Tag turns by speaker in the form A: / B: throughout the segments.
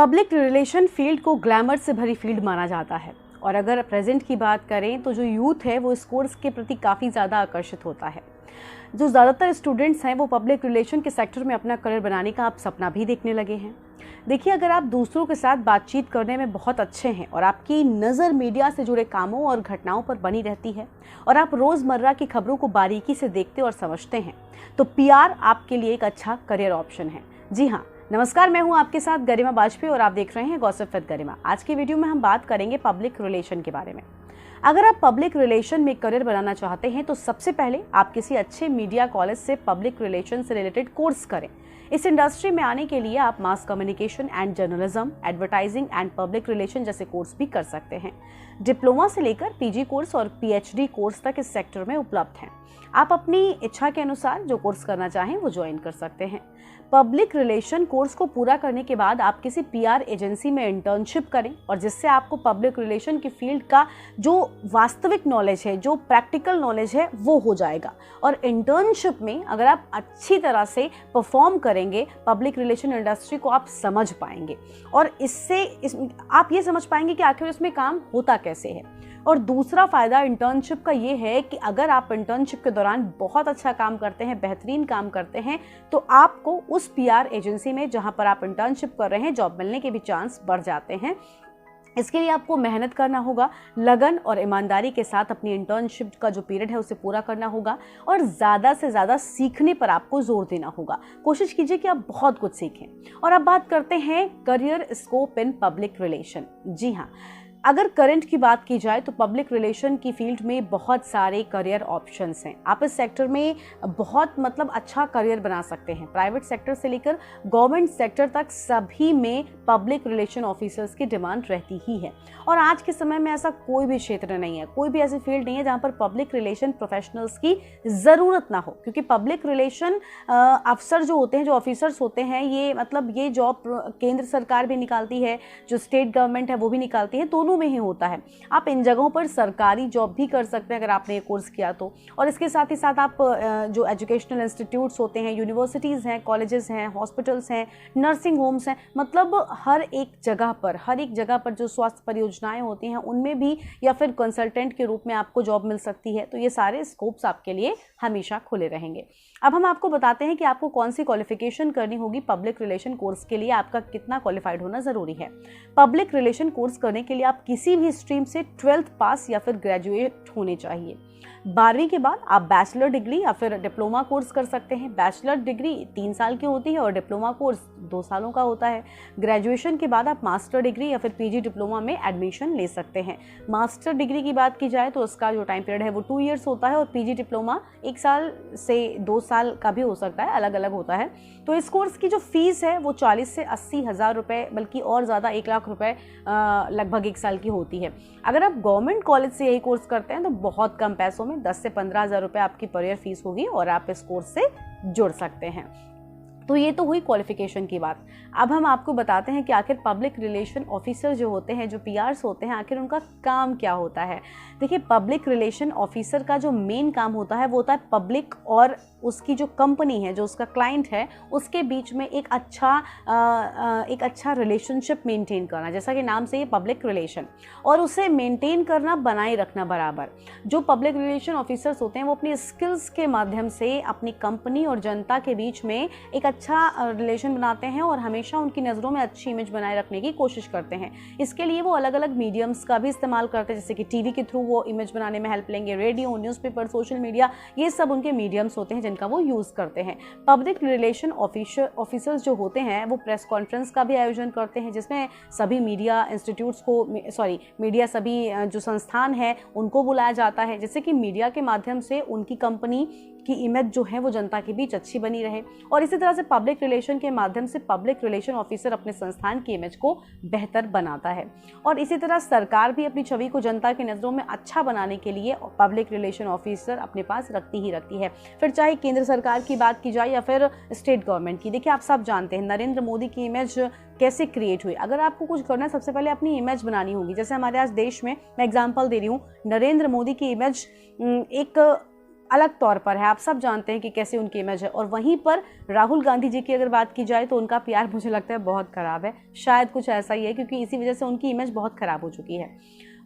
A: Public relation field को glamour से भरी फील्ड माना जाता है और अगर प्रेजेंट की बात करें तो जो यूथ है वो इस कोर्स के प्रति काफ़ी ज़्यादा आकर्षित होता है। जो ज़्यादातर स्टूडेंट्स हैं वो पब्लिक रिलेशन के सेक्टर में अपना करियर बनाने का आप सपना भी देखने लगे हैं। देखिए, अगर आप दूसरों के साथ बातचीत करने में बहुत अच्छे हैं और आपकी नज़र मीडिया से जुड़े कामों और घटनाओं पर बनी रहती है और आप रोज़मर्रा की खबरों को बारीकी से देखते और समझते हैं, तो पीआर आपके लिए एक अच्छा करियर ऑप्शन है। जी हाँ, नमस्कार, मैं हूं आपके साथ गरिमा बाजपेयी और आप देख रहे हैं गॉसिप विद गरिमा। आज की वीडियो में हम बात करेंगे पब्लिक रिलेशन के बारे में। अगर आप पब्लिक रिलेशन में करियर बनाना चाहते हैं तो सबसे पहले आप किसी अच्छे मीडिया कॉलेज से पब्लिक रिलेशन से रिलेटेड कोर्स करें। इस इंडस्ट्री में आने के लिए आप mass communication and journalism, advertising and public relation जैसे कोर्स भी कर सकते हैं। डिप्लोमा से लेकर पीजी कोर्स और पीएचडी कोर्स तक इस सेक्टर में उपलब्ध हैं। आप अपनी इच्छा के अनुसार जो कोर्स करना चाहें वो ज्वाइन कर सकते हैं। पब्लिक रिलेशन कोर्स को पूरा करने के बाद आप किसी पीआर एजेंसी में इंटर्नशिप करें और जिससे आपको पब्लिक रिलेशन की फील्ड का जो वास्तविक नॉलेज है, जो प्रैक्टिकल नॉलेज है, वो हो जाएगा। और इंटर्नशिप में अगर आप अच्छी तरह से परफॉर्म करेंगे, पब्लिक रिलेशन इंडस्ट्री को आप समझ पाएंगे और आप ये समझ पाएंगे कि आखिर इसमें काम होता कैसे है। और दूसरा फ़ायदा इंटर्नशिप का ये है कि अगर आप इंटर्नशिप के दौरान बहुत अच्छा काम करते हैं, बेहतरीन काम करते हैं, तो आपको उस पीआर एजेंसी में जहां पर आप इंटर्नशिप कर रहे हैं जॉब मिलने के भी चांस बढ़ जाते हैं। इसके लिए आपको मेहनत करना होगा, लगन और ईमानदारी के साथ अपनी इंटर्नशिप का जो पीरियड है उसे पूरा करना होगा और ज़्यादा से ज़्यादा सीखने पर आपको जोर देना होगा। कोशिश कीजिए कि आप बहुत कुछ सीखें। और अब बात करते हैं career scope in public relation. जी हाँ, अगर करंट की बात की जाए तो पब्लिक रिलेशन की फील्ड में बहुत सारे करियर ऑप्शंस हैं। आप इस सेक्टर में बहुत अच्छा करियर बना सकते हैं। प्राइवेट सेक्टर से लेकर गवर्नमेंट सेक्टर तक सभी में पब्लिक रिलेशन ऑफिसर्स की डिमांड रहती ही है। और आज के समय में ऐसा कोई भी क्षेत्र नहीं है, कोई भी ऐसी फील्ड नहीं है जहां पर पब्लिक रिलेशन प्रोफेशनल्स की ज़रूरत ना हो, क्योंकि पब्लिक रिलेशन अफसर जो होते हैं, जो ऑफिसर्स होते हैं, ये जॉब केंद्र सरकार भी निकालती है, जो स्टेट गवर्नमेंट है वो भी निकालती है, दोनों में ही होता है। आप इन जगहों पर सरकारी जॉब भी कर सकते हैं अगर आपने ये कोर्स किया तो। और इसके साथ ही साथ आप जो एजुकेशनल इंस्टीट्यूट्स होते हैं, यूनिवर्सिटीज़ हैं, कॉलेजेस हैं, हॉस्पिटल्स हैं, नर्सिंग होम्स हैं, मतलब हर एक जगह पर जो स्वास्थ्य परियोजनाएं होती हैं उनमें भी या फिर कंसल्टेंट के रूप में आपको जॉब मिल सकती है। तो ये सारे स्कोप्स आपके लिए हमेशा खुले रहेंगे। अब हम आपको बताते हैं कि आपको कौन सी क्वालिफिकेशन करनी होगी पब्लिक रिलेशन कोर्स के लिए, आपका कितना क्वालिफाइड होना ज़रूरी है। पब्लिक रिलेशन कोर्स करने के लिए आप किसी भी स्ट्रीम से 12th पास या फिर ग्रेजुएट होने चाहिए। 12वीं के बाद आप बैचलर डिग्री या फिर डिप्लोमा कोर्स कर सकते हैं। बैचलर डिग्री 3 साल की होती है और डिप्लोमा कोर्स 2 सालों का होता है। ग्रेजुएशन के बाद आप मास्टर डिग्री या फिर पीजी डिप्लोमा में एडमिशन ले सकते हैं। मास्टर डिग्री की बात की जाए तो उसका जो टाइम पीरियड है वो 2 ईयर्स होता है और पीजी डिप्लोमा 1 साल से 2 साल का भी हो सकता है, अलग अलग होता है। तो इस कोर्स की जो फीस है वो 40 से 80 हज़ार रुपये, बल्कि और ज़्यादा 1 लाख रुपये लगभग 1 साल की होती है। अगर आप गवर्नमेंट कॉलेज से यही कोर्स करते हैं तो बहुत कम पैसों में 10 से 15 हज़ार रुपये आपकी पर ईयर फीस होगी और आप इस कोर्स से जुड़ सकते हैं। तो ये तो हुई क्वालिफिकेशन की बात। अब हम आपको बताते हैं कि आखिर पब्लिक रिलेशन ऑफिसर जो होते हैं, जो पीआरस होते हैं, आखिर उनका काम क्या होता है। देखिए, पब्लिक रिलेशन ऑफिसर का जो मेन काम होता है वो होता है पब्लिक और उसकी जो कंपनी है, जो उसका क्लाइंट है, उसके बीच में एक अच्छा रिलेशनशिप मेंटेन करना। जैसा कि नाम से ये पब्लिक रिलेशन, और उसे मेंटेन करना, बनाए रखना बराबर। जो पब्लिक रिलेशन ऑफिसर्स होते हैं वो अपनी स्किल्स के माध्यम से अपनी कंपनी और जनता के बीच में एक अच्छा रिलेशन बनाते हैं और हमेशा उनकी नज़रों में अच्छी इमेज बनाए रखने की कोशिश करते हैं। इसके लिए वो अलग अलग मीडियम्स का भी इस्तेमाल करते हैं, जैसे कि टीवी के थ्रू वो इमेज बनाने में हेल्प लेंगे, रेडियो, न्यूज़पेपर, सोशल मीडिया, ये सब उनके मीडियम्स होते हैं जिनका वो यूज़ करते हैं। पब्लिक रिलेशन ऑफिसर्स जो होते हैं वो प्रेस कॉन्फ्रेंस का भी आयोजन करते हैं, जिसमें सभी मीडिया इंस्टीट्यूट्स को सभी जो संस्थान है उनको बुलाया जाता है, जिससे कि मीडिया के माध्यम से उनकी कंपनी की इमेज जो है वो जनता के बीच अच्छी बनी रहे। और इसी तरह से पब्लिक रिलेशन के माध्यम से पब्लिक रिलेशन ऑफिसर अपने संस्थान की इमेज को बेहतर बनाता है। और इसी तरह सरकार भी अपनी छवि को जनता की नज़रों में अच्छा बनाने के लिए पब्लिक रिलेशन ऑफिसर अपने पास रखती है, फिर चाहे केंद्र सरकार की बात की जाए या फिर स्टेट गवर्नमेंट की। देखिए, आप सब जानते हैं नरेंद्र मोदी की इमेज कैसे क्रिएट हुई। अगर आपको कुछ करना है, सबसे पहले अपनी इमेज बनानी होगी। जैसे हमारे आज देश में, मैं एग्जांपल दे रही हूँ, नरेंद्र मोदी की इमेज एक अलग तौर पर है, आप सब जानते हैं कि कैसे उनकी इमेज है। और वहीं पर राहुल गांधी जी की अगर बात की जाए तो उनका पीआर मुझे लगता है बहुत ख़राब है, शायद कुछ ऐसा ही है, क्योंकि इसी वजह से उनकी इमेज बहुत ख़राब हो चुकी है।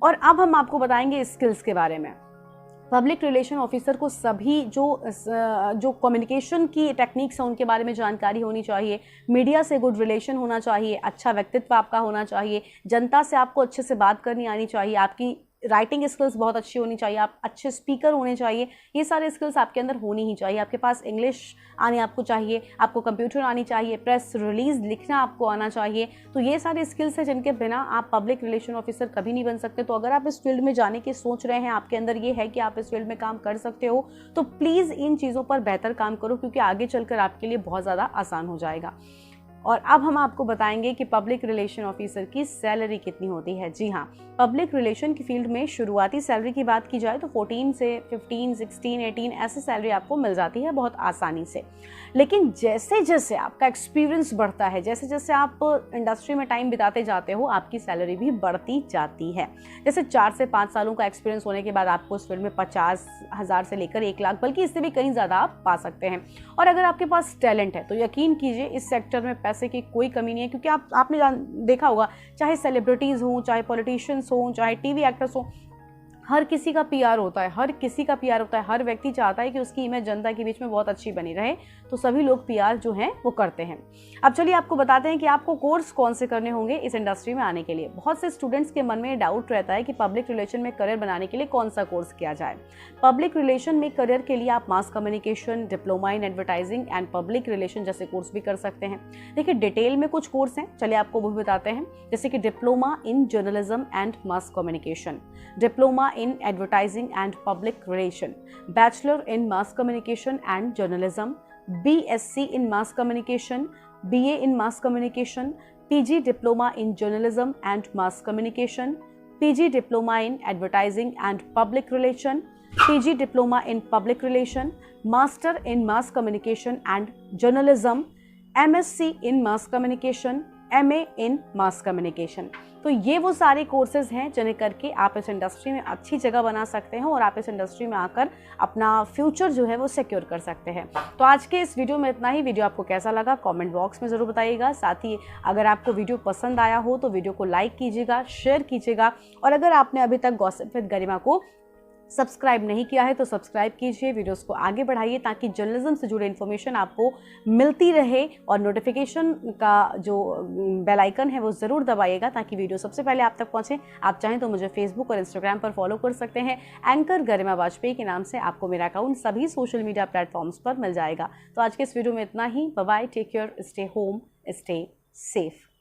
A: और अब हम आपको बताएंगे स्किल्स के बारे में। पब्लिक रिलेशन ऑफिसर को सभी जो कम्युनिकेशन की टेक्निक्स हैं उनके बारे में जानकारी होनी चाहिए, मीडिया से गुड रिलेशन होना चाहिए, अच्छा व्यक्तित्व आपका होना चाहिए, जनता से आपको अच्छे से बात करनी आनी चाहिए, आपकी राइटिंग स्किल्स बहुत अच्छी होनी चाहिए, आप अच्छे स्पीकर होने चाहिए। ये सारे स्किल्स आपके अंदर होनी ही चाहिए। आपके पास इंग्लिश आनी आपको चाहिए, आपको कंप्यूटर आनी चाहिए, प्रेस रिलीज लिखना आपको आना चाहिए। तो ये सारे स्किल्स हैं जिनके बिना आप पब्लिक रिलेशन ऑफिसर कभी नहीं बन सकते। तो अगर आप इस फील्ड में जाने की सोच रहे हैं, आपके अंदर ये है कि आप इस फील्ड में काम कर सकते हो, तो प्लीज़ इन चीज़ों पर बेहतर काम करो, क्योंकि आगे चलकर आपके लिए बहुत ज़्यादा आसान हो जाएगा। और अब हम आपको बताएंगे कि पब्लिक रिलेशन ऑफिसर की सैलरी कितनी होती है। जी हाँ, पब्लिक रिलेशन की फील्ड में शुरुआती सैलरी की बात की जाए तो 14 से 15, 16, 18 ऐसे सैलरी आपको मिल जाती है बहुत आसानी से। लेकिन जैसे जैसे आपका एक्सपीरियंस बढ़ता है, जैसे जैसे आप इंडस्ट्री में टाइम बिताते जाते हो, आपकी सैलरी भी बढ़ती जाती है। जैसे 4 से 5 सालों का एक्सपीरियंस होने के बाद आपको इस फील्ड में 50,000 से लेकर 1 लाख, बल्कि इससे भी कहीं ज़्यादा आप पा सकते हैं। और अगर आपके पास टैलेंट है तो यकीन कीजिए इस सेक्टर में पैसे की कोई कमी नहीं है, क्योंकि आपने देखा होगा, चाहे सेलिब्रिटीज़ हों, चाहे पॉलिटिशियंस हों, चाहे टीवी एक्टर्स हों, हर किसी का पीआर होता है, हर किसी का पीआर होता है। हर व्यक्ति चाहता है कि उसकी इमेज जनता के बीच में बहुत अच्छी बनी रहे, तो सभी लोग पीआर जो हैं वो करते हैं। अब चलिए आपको बताते हैं कि आपको कोर्स कौन से करने होंगे इस इंडस्ट्री में आने के लिए। बहुत से स्टूडेंट्स के मन में डाउट रहता है कि पब्लिक रिलेशन में करियर बनाने के लिए कौन सा कोर्स किया जाए। पब्लिक रिलेशन में करियर के लिए आप mass communication, diploma in advertising and public relation जैसे कोर्स भी कर सकते हैं। देखिए डिटेल में कुछ कोर्स हैं, चलिए आपको वो भी बताते हैं। जैसे कि diploma in journalism and mass communication, diploma in advertising and public relation, bachelor in mass communication and journalism, BSc in mass communication, BA in mass communication, PG diploma in journalism and mass communication, PG diploma in advertising and public relation, PG diploma in public relation, master in mass communication and journalism, MSc in mass communication, MA in mass communication। तो ये वो सारे courses हैं जिन्हें करके आप इस industry में अच्छी जगह बना सकते हैं और आप इस इंडस्ट्री में आकर अपना फ्यूचर जो है वो सिक्योर कर सकते हैं। तो आज के इस वीडियो में इतना ही। वीडियो आपको कैसा लगा कमेंट बॉक्स में ज़रूर बताइएगा। साथ ही अगर आपको वीडियो पसंद आया हो तो वीडियो को लाइक कीजिएगा, शेयर कीजिएगा, और अगर आपने अभी तक गॉसिप विद गरिमा को सब्सक्राइब नहीं किया है तो सब्सक्राइब कीजिए, वीडियोस को आगे बढ़ाइए ताकि जर्नलिज्म से जुड़े इन्फॉर्मेशन आपको मिलती रहे। और नोटिफिकेशन का जो बेल आइकन है वो ज़रूर दबाइएगा ताकि वीडियो सबसे पहले आप तक पहुंचे। आप चाहें तो मुझे फेसबुक और इंस्टाग्राम पर फॉलो कर सकते हैं। एंकर गरिमा वाजपेयी के नाम से आपको मेरा अकाउंट सभी सोशल मीडिया प्लेटफॉर्म्स पर मिल जाएगा। तो आज के इस वीडियो में इतना ही। Bye bye, take care, stay home, stay safe.